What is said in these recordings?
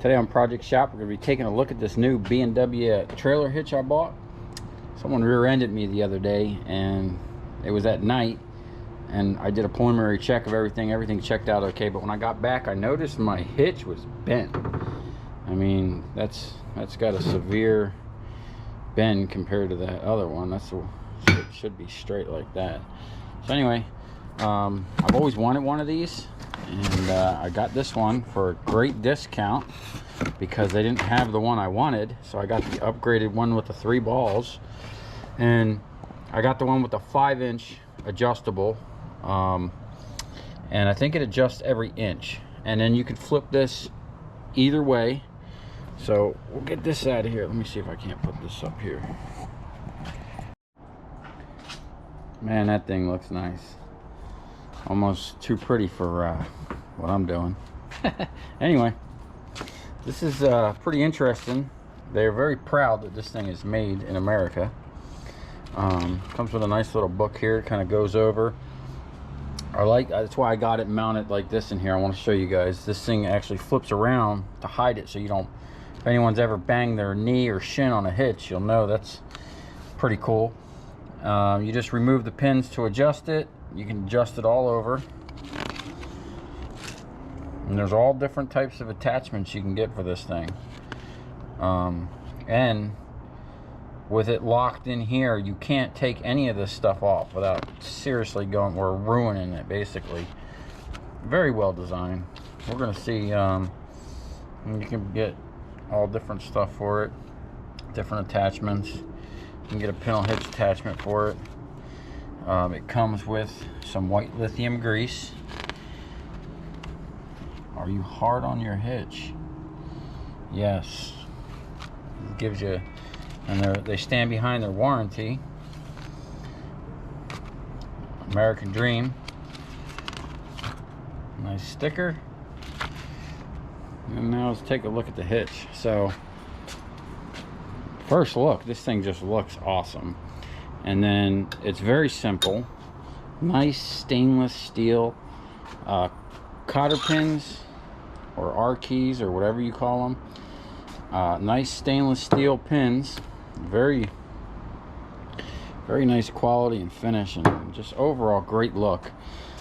Today on Project Shop, we're going to be taking a look at this new B&W trailer hitch I bought. Someone rear-ended me the other day, and it was at night, and I did a preliminary check of everything. Everything checked out okay, but when I got back, I noticed my hitch was bent. I mean, that's got a severe bend compared to that other one. It should be straight like that. So anyway, I've always wanted one of these, and I got this one for a great discount because they didn't have the one I wanted. So I got the upgraded one with the 3 balls, and I got the one with the 5-inch adjustable, and I think it adjusts every inch, and then you can flip this either way. So we'll get this out of here. Let me see if I can't put this up here. Man, that thing looks nice. Almost too pretty for what I'm doing. Anyway, this is pretty interesting. They're very proud that this thing is made in America. Comes with a nice little book here. It kind of goes over. That's why I got it mounted like this in here. I want to show you guys. This thing actually flips around to hide it, so you don't, if anyone's ever banged their knee or shin on a hitch, you'll know that's pretty cool. You just remove the pins to adjust it. You can adjust it all over, and there's all different types of attachments you can get for this thing. And with it locked in here, you can't take any of this stuff off without seriously going or ruining it, basically. Very well designed. We're gonna see, you can get all different stuff for it, different attachments. You can get a pintle hitch attachment for it. It comes with some white lithium grease. Are you hard on your hitch? Yes. It gives you, and they stand behind their warranty. American Dream. Nice sticker. And now let's take a look at the hitch. So, first look, this thing just looks awesome. And then it's very simple. Nice stainless steel cotter pins, or R keys, or whatever you call them. Nice stainless steel pins. Very nice quality and finish, and just overall great look.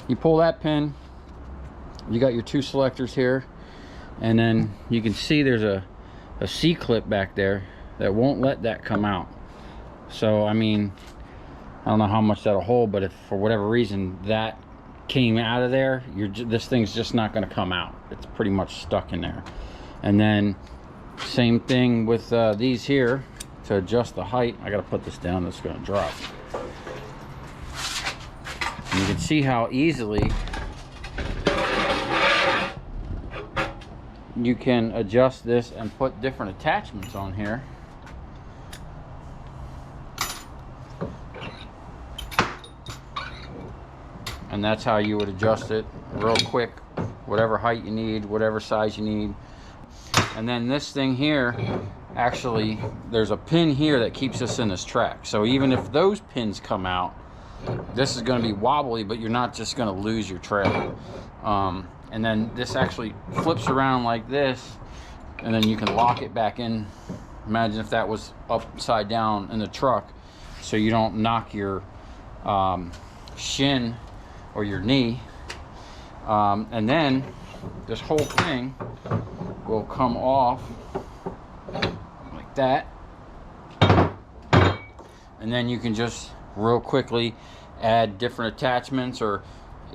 You pull that pin, you got your 2 selectors here, and then you can see there's a C-clip back there that won't let that come out. So I mean, I don't know how much that'll hold, but if for whatever reason that came out of there, this thing's just not going to come out. It's pretty much stuck in there. And then same thing with these here. To adjust the height, I got to put this down. It's going to drop. And you can see how easily you can adjust this and put different attachments on here. And that's how you would adjust it real quick, whatever height you need, whatever size you need. And then this thing here, actually, there's a pin here that keeps us in this track. So even if those pins come out, this is going to be wobbly, but you're not just going to lose your trailer. And then this actually flips around like this, and then you can lock it back in. Imagine if that was upside down in the truck, so you don't knock your shin or your knee. And then this whole thing will come off like that, and then you can just real quickly add different attachments. Or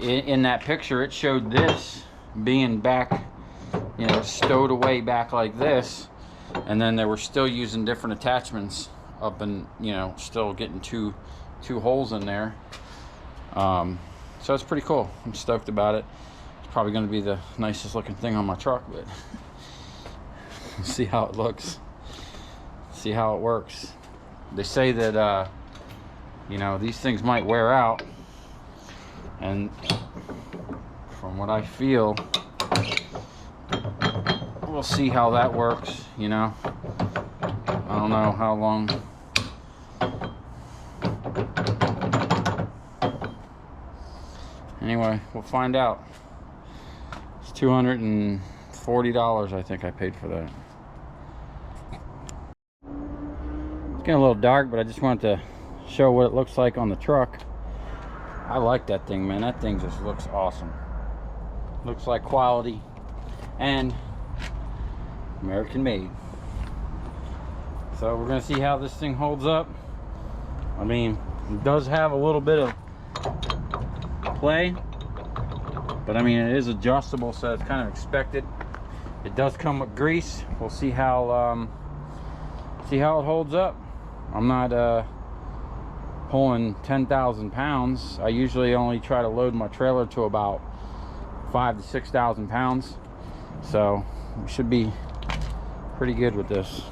in that picture, it showed this being back, you know, stowed away back like this, and then they were still using different attachments up, and you know, still getting two holes in there. So it's pretty cool. I'm stoked about it. It's probably going to be the nicest looking thing on my truck, but see how it looks, see how it works. They say that you know, these things might wear out, and from what I feel, we'll see how that works. You know, I don't know how long. Anyway, we'll find out. It's $230 $40, I think I paid for that. It's getting a little dark, but I just wanted to show what it looks like on the truck. I like that thing, man. That thing just looks awesome. Looks like quality and American made. So we're gonna see how this thing holds up. I mean, it does have a little bit of play, but I mean, it is adjustable, so it's kind of expected. It does come with grease. We'll see how it holds up. I'm not pulling 10,000 pounds. I usually only try to load my trailer to about 5,000 to 6,000 pounds, so we should be pretty good with this.